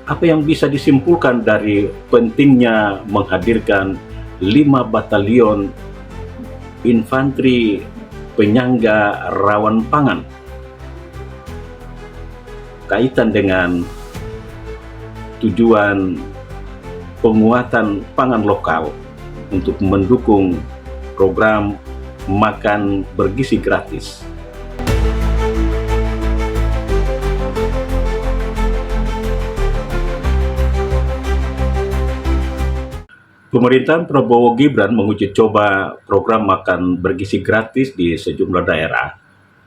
Apa yang bisa disimpulkan dari pentingnya menghadirkan 5 batalion infanteri penyangga rawan pangan kaitan dengan tujuan penguatan pangan lokal untuk mendukung program makan bergizi gratis? Pemerintahan Prabowo Gibran menguji coba program makan bergizi gratis di sejumlah daerah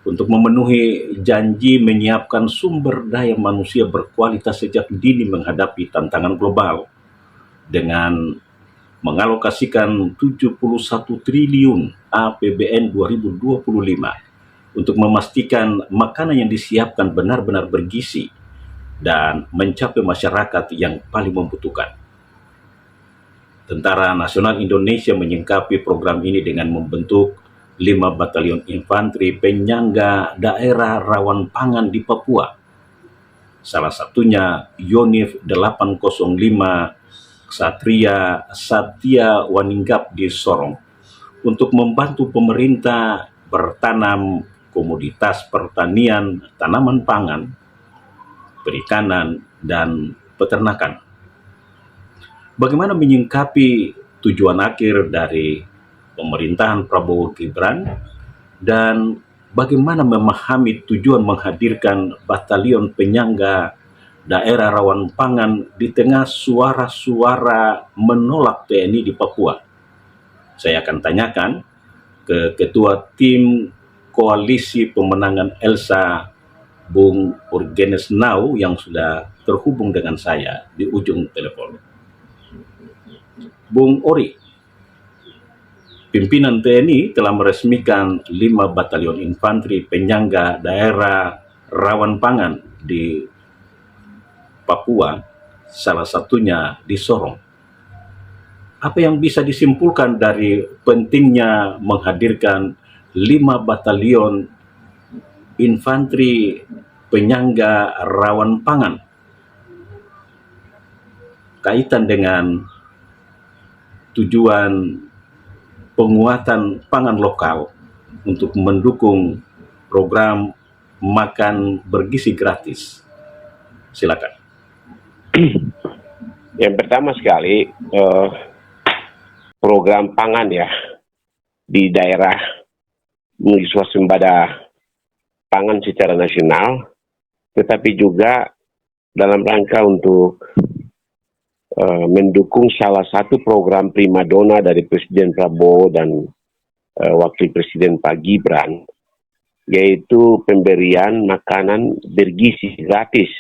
untuk memenuhi janji menyiapkan sumber daya manusia berkualitas sejak dini menghadapi tantangan global dengan mengalokasikan 71 triliun APBN 2025 untuk memastikan makanan yang disiapkan benar-benar bergizi dan mencapai masyarakat yang paling membutuhkan. Tentara Nasional Indonesia menyingkapi program ini dengan membentuk 5 batalion infanteri penyangga daerah rawan pangan di Papua. Salah satunya Yonif 805 Ksatria Satya Waninggap di Sorong untuk membantu pemerintah bertanam komoditas pertanian, tanaman pangan, perikanan, dan peternakan. Bagaimana menyingkapi tujuan akhir dari pemerintahan Prabowo Gibran dan bagaimana memahami tujuan menghadirkan batalion penyangga daerah rawan pangan di tengah suara-suara menolak TNI di Papua? Saya akan tanyakan ke Ketua Tim Koalisi Pemenangan Elsa, Bung Urgenes Nau, yang sudah terhubung dengan saya di ujung telepon. Bung Ori, pimpinan TNI telah meresmikan 5 batalion infanteri penyangga daerah rawan pangan di Papua, salah satunya di Sorong. Apa yang bisa disimpulkan dari pentingnya menghadirkan 5 batalion infanteri penyangga rawan pangan kaitan dengan tujuan penguatan pangan lokal untuk mendukung program makan bergizi gratis? Silakan. Yang pertama sekali, program pangan ya di daerah menuju swasembada pangan secara nasional, tetapi juga dalam rangka untuk mendukung salah satu program primadona dari Presiden Prabowo dan Wakil Presiden Pak Gibran, yaitu pemberian makanan bergizi gratis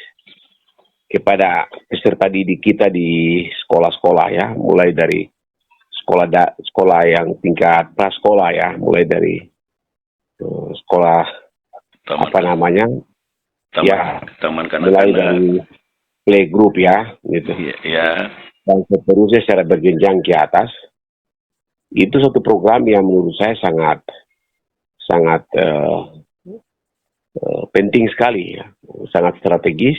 kepada peserta didik kita di sekolah-sekolah ya, mulai dari sekolah yang tingkat prasekolah ya, mulai dari sekolah taman mulai dari playgroup ya, gitu. Ya. Dan seterusnya secara berjenjang ke atas. Itu satu program yang menurut saya sangat penting sekali ya, sangat strategis.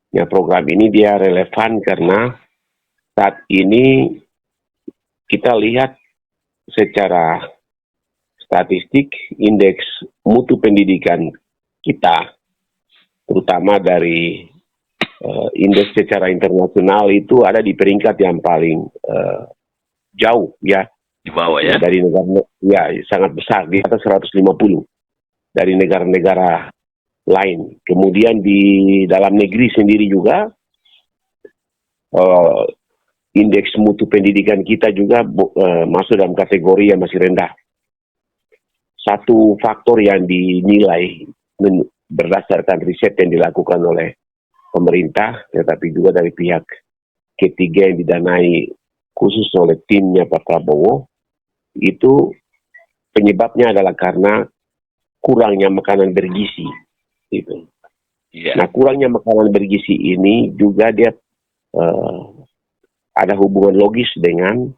Ya, program ini dia relevan karena saat ini kita lihat secara statistik indeks mutu pendidikan kita, terutama dari indeks secara internasional, itu ada di peringkat yang paling jauh ya, di bawah ya, dari negara ya, sangat besar, di atas 150 dari negara-negara lain. Kemudian di dalam negeri sendiri juga indeks mutu pendidikan kita juga masuk dalam kategori yang masih rendah. Satu faktor yang dinilai berdasarkan riset yang dilakukan oleh pemerintah, tetapi juga dari pihak ketiga yang didanai khusus oleh timnya Pak Prabowo, itu penyebabnya adalah karena kurangnya makanan bergizi. Gitu. Yeah. Nah, kurangnya makanan bergizi ini juga dia ada hubungan logis dengan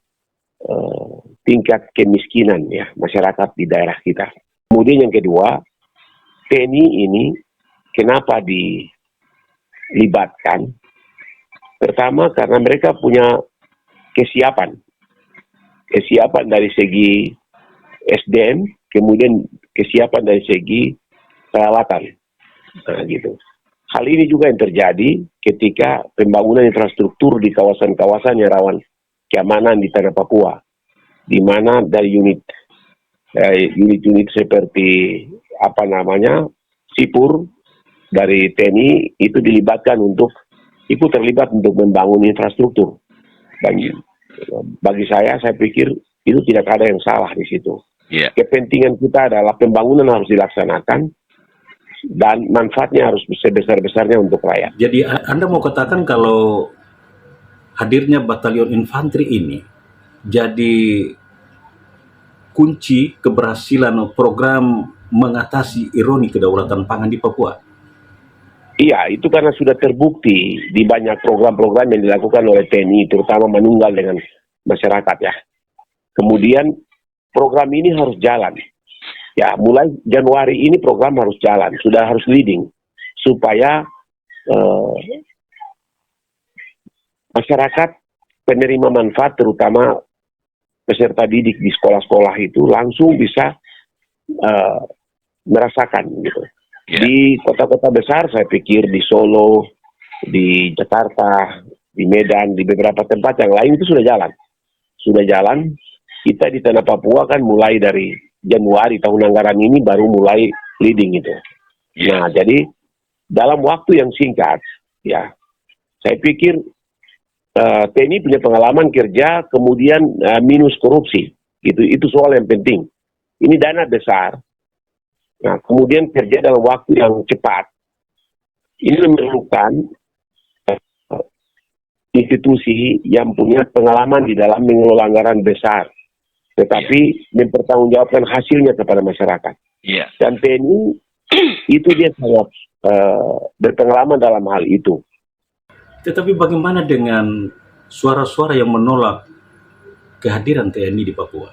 tingkat kemiskinan ya masyarakat di daerah kita. Kemudian yang kedua, TNI ini kenapa dilibatkan Pertama, karena mereka punya kesiapan dari segi SDM, kemudian kesiapan dari segi perawatan. Nah, gitu. Hal ini juga yang terjadi ketika pembangunan infrastruktur di kawasan-kawasan yang rawan keamanan di tanah Papua, di mana dari unit-unit seperti Sipur dari TNI itu ikut terlibat untuk membangun infrastruktur. Dan bagi saya pikir itu tidak ada yang salah di situ. Yeah. Kepentingan kita adalah pembangunan harus dilaksanakan dan manfaatnya harus sebesar-besarnya untuk rakyat. Jadi Anda mau katakan kalau hadirnya batalion infanteri ini jadi kunci keberhasilan program mengatasi ironi kedaulatan pangan di Papua? Iya, itu karena sudah terbukti di banyak program-program yang dilakukan oleh TNI, terutama menunggal dengan masyarakat ya. Kemudian program ini harus jalan. Ya, mulai Januari ini program harus jalan, sudah harus leading, supaya masyarakat penerima manfaat, terutama peserta didik di sekolah-sekolah itu langsung bisa merasakan gitu. Yeah. Di kota-kota besar, saya pikir di Solo, di Jakarta, di Medan, di beberapa tempat yang lain itu sudah jalan. Kita di tanah Papua kan mulai dari Januari tahun anggaran ini baru mulai leading itu. Yeah. Nah, jadi dalam waktu yang singkat, ya, saya pikir TNI punya pengalaman kerja, kemudian minus korupsi. Itu soal yang penting. Ini dana besar. Nah, kemudian kerja dalam waktu yang cepat. Ini memerlukan institusi yang punya pengalaman di dalam mengelola anggaran besar, tetapi mempertanggungjawabkan hasilnya kepada masyarakat. Yeah. Dan TNI itu dia sangat berpengalaman dalam hal itu. Tetapi bagaimana dengan suara-suara yang menolak kehadiran TNI di Papua?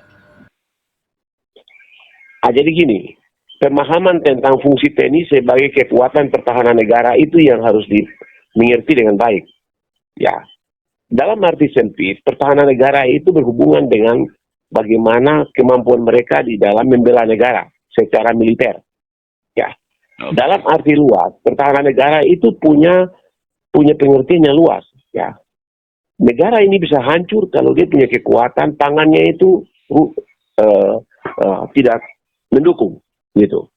Jadi gini, pemahaman tentang fungsi TNI sebagai kekuatan pertahanan negara itu yang harus dimengerti dengan baik. Ya, dalam arti sempit, pertahanan negara itu berhubungan dengan bagaimana kemampuan mereka di dalam membela negara secara militer. Ya, dalam arti luas, pertahanan negara itu punya pengertian yang luas. Ya, negara ini bisa hancur kalau dia punya kekuatan tangannya itu tidak mendukung, gitu.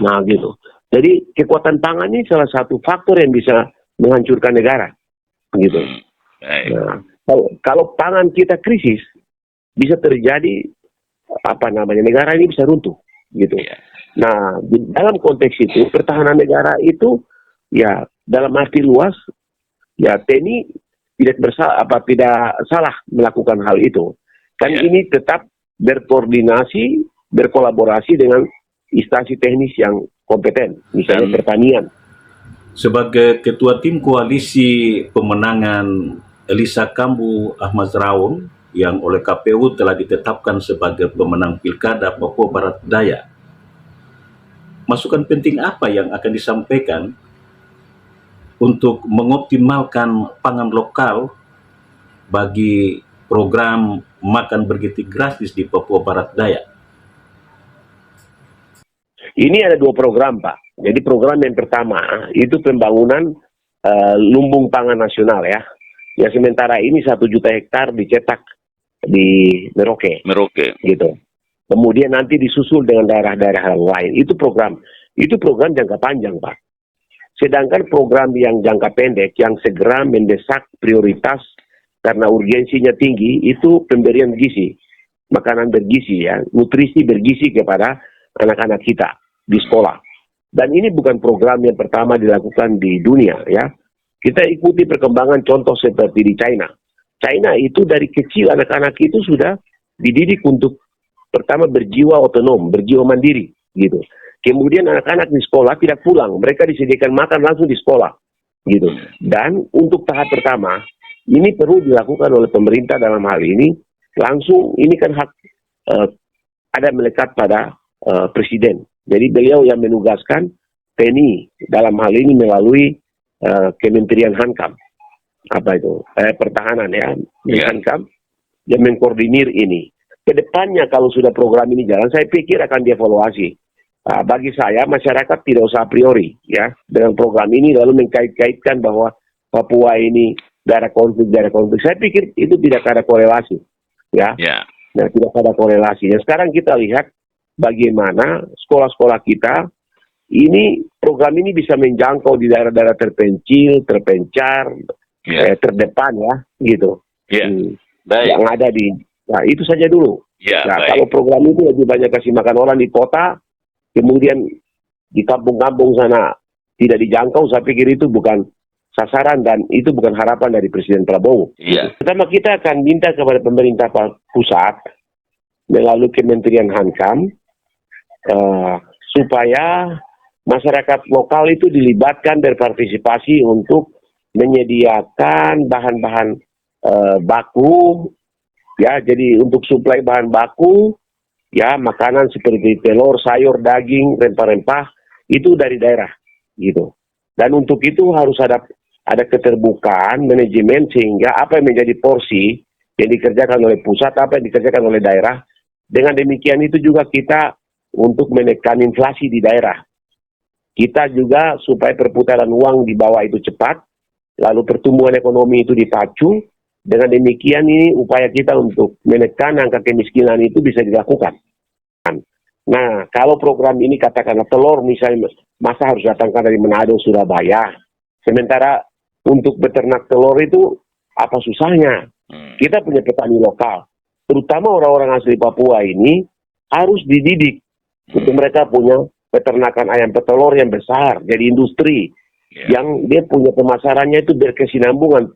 Nah, gitu. Jadi kekuatan tangan ini salah satu faktor yang bisa menghancurkan negara, gitu. Nah, kalau pangan kita krisis, bisa terjadi negara ini bisa runtuh, gitu. Nah, di dalam konteks itu pertahanan negara itu ya dalam arti luas, ya TNI tidak salah melakukan hal itu. Kan ini tetap berkoordinasi, berkolaborasi dengan instansi teknis yang kompeten, misalnya pertanian. Sebagai ketua tim koalisi pemenangan Elisa Kambu Ahmad Raun yang oleh KPU telah ditetapkan sebagai pemenang Pilkada Papua Barat Daya, masukan penting apa yang akan disampaikan untuk mengoptimalkan pangan lokal bagi program makan bergizi gratis di Papua Barat Daya? Ini ada 2 program, Pak. Jadi program yang pertama itu pembangunan lumbung pangan nasional ya. Ya sementara ini 1 juta hektar dicetak di Merauke. Gitu. Kemudian nanti disusul dengan daerah-daerah lain. Itu program jangka panjang, Pak. Sedangkan program yang jangka pendek, yang segera mendesak prioritas karena urgensinya tinggi, itu pemberian gizi. Makanan bergizi ya, nutrisi bergizi kepada anak-anak kita di sekolah. Dan ini bukan program yang pertama dilakukan di dunia ya. Kita ikuti perkembangan contoh seperti di China. China itu dari kecil anak-anak itu sudah dididik untuk pertama berjiwa otonom, berjiwa mandiri gitu. Kemudian anak-anak di sekolah tidak pulang, mereka disediakan makan langsung di sekolah gitu. Dan untuk tahap pertama ini perlu dilakukan oleh pemerintah dalam hal ini langsung, ini kan hak ada melekat pada presiden. Jadi beliau yang menugaskan TNI dalam hal ini melalui Kementerian Hankam pertahanan ya, Menhankam, yang mengkoordinir ini. Kedepannya kalau sudah program ini jalan, saya pikir akan dievaluasi. Bagi saya masyarakat tidak usah a priori ya dengan program ini lalu mengkait-kaitkan bahwa Papua ini daerah konflik. Saya pikir itu tidak ada korelasi ya. Nah, tidak ada korelasi. Dan sekarang kita lihat bagaimana sekolah-sekolah kita ini program ini bisa menjangkau di daerah-daerah terpencil, terpencar, terdepan ya, gitu. Yang ada di, nah itu saja dulu. Kalau program itu lebih banyak kasih makan orang di kota, kemudian di kampung-kampung sana tidak dijangkau, saya pikir itu bukan sasaran dan itu bukan harapan dari Presiden Prabowo. Pertama kita akan minta kepada pemerintah pusat melalui Kementerian Hankam supaya masyarakat lokal itu dilibatkan berpartisipasi untuk menyediakan bahan-bahan baku ya, jadi untuk suplai bahan baku ya, makanan seperti telur, sayur, daging, rempah-rempah itu dari daerah gitu. Dan untuk itu harus ada keterbukaan manajemen sehingga apa yang menjadi porsi yang dikerjakan oleh pusat, apa yang dikerjakan oleh daerah. Dengan demikian itu juga kita untuk menekan inflasi di daerah. Kita juga supaya perputaran uang di bawah itu cepat, lalu pertumbuhan ekonomi itu dipacu. Dengan demikian ini upaya kita untuk menekan angka kemiskinan itu bisa dilakukan. Nah, kalau program ini katakanlah telur misalnya, masa harus datangkan dari Manado, Surabaya. Sementara untuk beternak telur itu apa susahnya? Kita punya petani lokal, terutama orang-orang asli Papua ini harus dididik untuk mereka punya peternakan ayam petelur yang besar, jadi industri yang dia punya pemasarannya itu berkesinambungan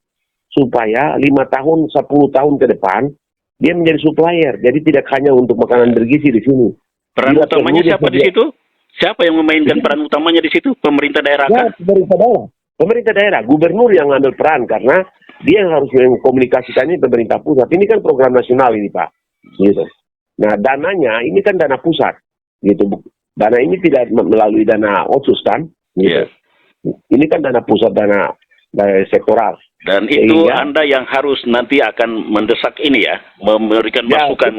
supaya 5 tahun, 10 tahun ke depan dia menjadi supplier. Jadi tidak hanya untuk makanan bergizi di sini. Peran utamanya siapa di situ? Siapa yang memainkan peran utamanya di situ? Pemerintah daerah kan? Pemerintah daerah, gubernur yang ngambil peran karena dia yang harus mengkomunikasikan ini pemerintah pusat. Ini kan program nasional ini Pak. Gitu. Nah dananya ini kan dana pusat. Gitu. Dana ini tidak melalui dana otsus kan? Gitu. Ini kan dana pusat, dana sektoral. Dan itu Anda yang harus nanti akan mendesak ini ya, memberikan masukan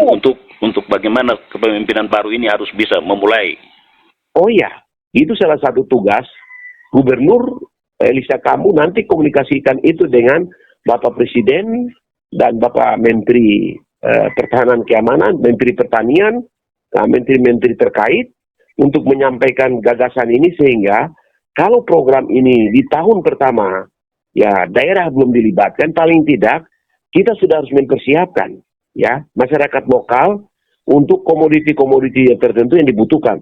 untuk bagaimana kepemimpinan baru ini harus bisa memulai. Oh iya, itu salah satu tugas Gubernur Elisa Kambu nanti komunikasikan itu dengan Bapak Presiden dan Bapak Menteri Pertahanan Keamanan, Menteri Pertanian, menteri-menteri terkait untuk menyampaikan gagasan ini sehingga kalau program ini di tahun pertama ya daerah belum dilibatkan, paling tidak kita sudah harus mempersiapkan ya masyarakat lokal untuk komoditi-komoditi tertentu yang dibutuhkan.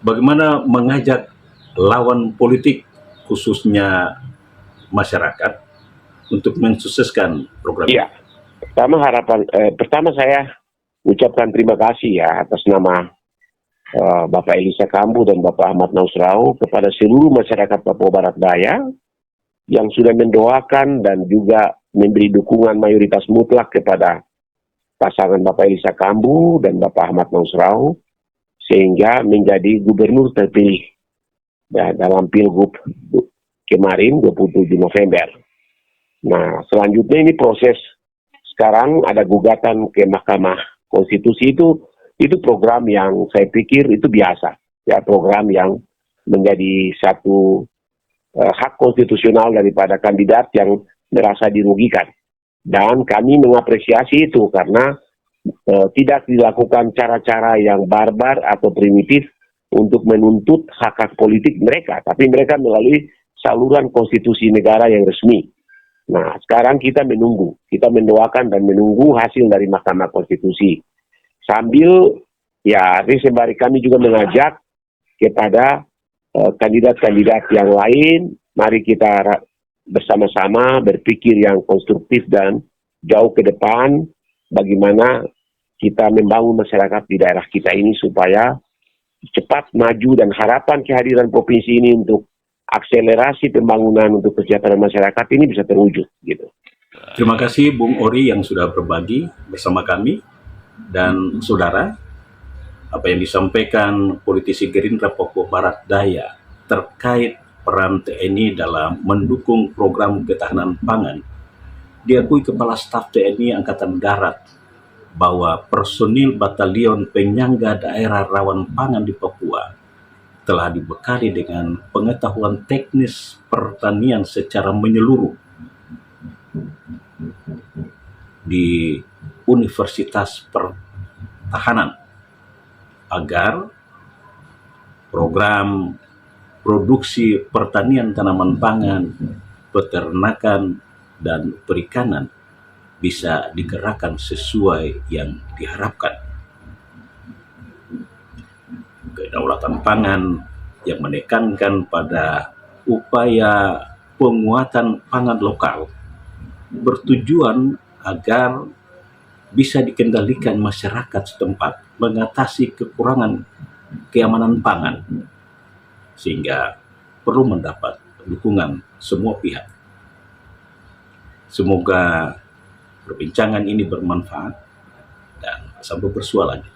Bagaimana mengajak lawan politik khususnya masyarakat untuk mensukseskan program ini? Iya, pertama saya ucapkan terima kasih ya atas nama Bapak Elisa Kambu dan Bapak Ahmad Nausrau kepada seluruh masyarakat Papua Barat Daya yang sudah mendoakan dan juga memberi dukungan mayoritas mutlak kepada pasangan Bapak Elisa Kambu dan Bapak Ahmad Nausrau sehingga menjadi gubernur terpilih dalam Pilgub kemarin 27 November. Nah, selanjutnya ini proses sekarang ada gugatan ke Mahkamah Konstitusi itu program yang saya pikir itu biasa. Ya, program yang menjadi satu hak konstitusional daripada kandidat yang merasa dirugikan. Dan kami mengapresiasi itu karena tidak dilakukan cara-cara yang barbar atau primitif untuk menuntut hak-hak politik mereka, tapi mereka melalui saluran konstitusi negara yang resmi. Nah, sekarang kita menunggu, kita mendoakan dan menunggu hasil dari Mahkamah Konstitusi. Sambil, ya, sembari kami juga mengajak kepada kandidat-kandidat yang lain, mari kita bersama-sama berpikir yang konstruktif dan jauh ke depan, bagaimana kita membangun masyarakat di daerah kita ini supaya cepat maju dan harapan kehadiran provinsi ini untuk akselerasi pembangunan untuk kesejahteraan masyarakat ini bisa terwujud. Gitu. Terima kasih Bung Ori yang sudah berbagi bersama kami dan saudara apa yang disampaikan politisi Gerindra Papua Barat Daya terkait peran TNI dalam mendukung program ketahanan pangan, diakui Kepala Staf TNI Angkatan Darat bahwa personil Batalion Penyangga Daerah Rawan Pangan di Papua telah dibekali dengan pengetahuan teknis pertanian secara menyeluruh di Universitas Pertahanan agar program produksi pertanian tanaman pangan, peternakan, dan perikanan bisa digerakkan sesuai yang diharapkan. Kedaulatan pangan yang menekankan pada upaya penguatan pangan lokal bertujuan agar bisa dikendalikan masyarakat setempat mengatasi kekurangan keamanan pangan, sehingga perlu mendapat dukungan semua pihak. Semoga perbincangan ini bermanfaat dan sampai bersua lagi.